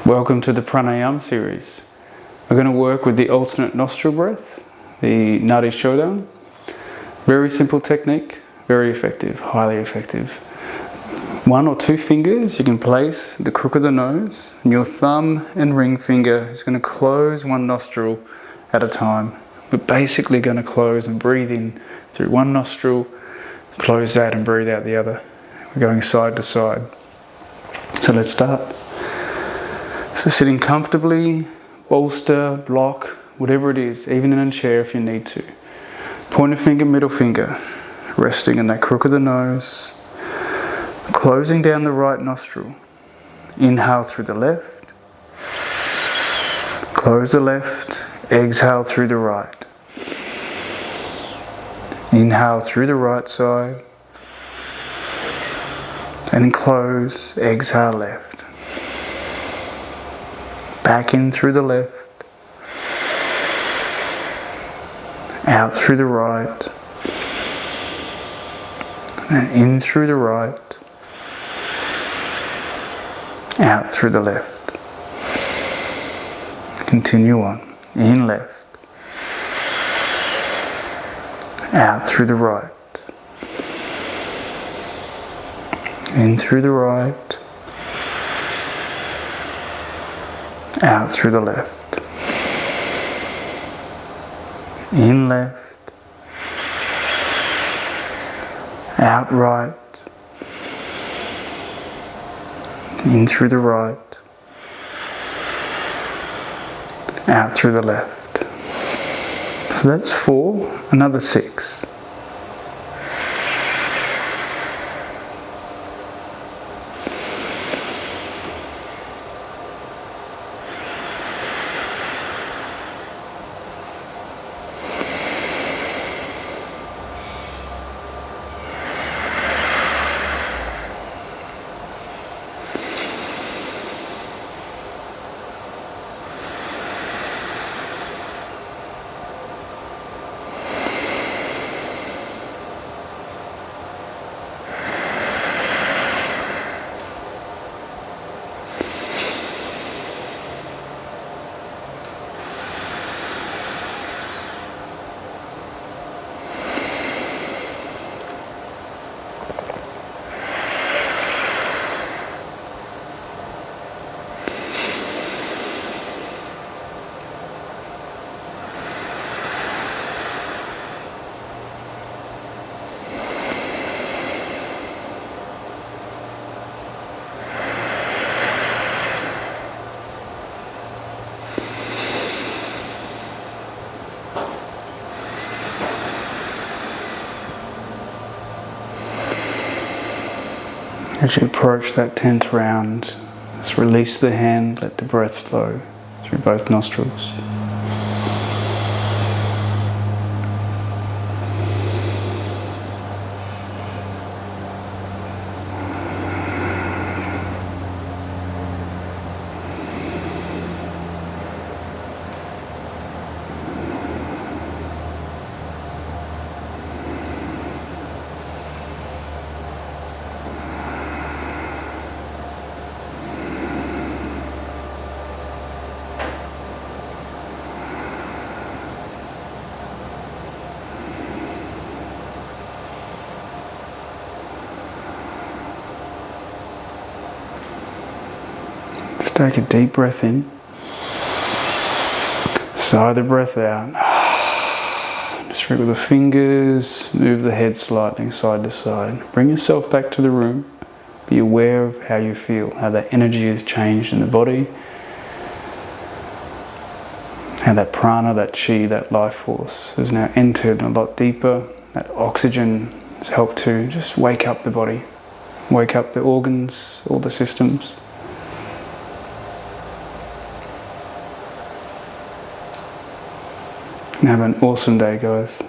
Welcome to the pranayama series. We're going to work with the alternate nostril breath, the Nadi Showdown. Very simple technique, very effective, highly effective. 1 or 2 fingers you can place the crook of the nose, and your thumb and ring finger is going to close one nostril at a time. We're basically going to close and breathe in through one nostril, close that and breathe out the other. We're going side to side. So let's start. So sitting comfortably, bolster, block, whatever it is, even in a chair if you need to. Pointer finger, middle finger, resting in that crook of the nose, closing down the right nostril. Inhale through the left, close the left, exhale through the right. Inhale through the right side, and close, exhale left. Back in through the left, out through the right, and in through the right, out through the left. Continue on. In left, out through the right, in through the right, out through the left, in left, out right, in through the right, out through the left. So that's 4, another 6. As you approach that 10th round, just release the hand, let the breath flow through both nostrils. Take a deep breath in, sigh the breath out. Just wriggle the fingers, move the head slightly side to side. Bring yourself back to the room. Be aware of how you feel, how that energy has changed in the body, how that prana, that chi, that life force has now entered a lot deeper. That oxygen has helped to just wake up the body, wake up the organs, all the systems. And have an awesome day, guys.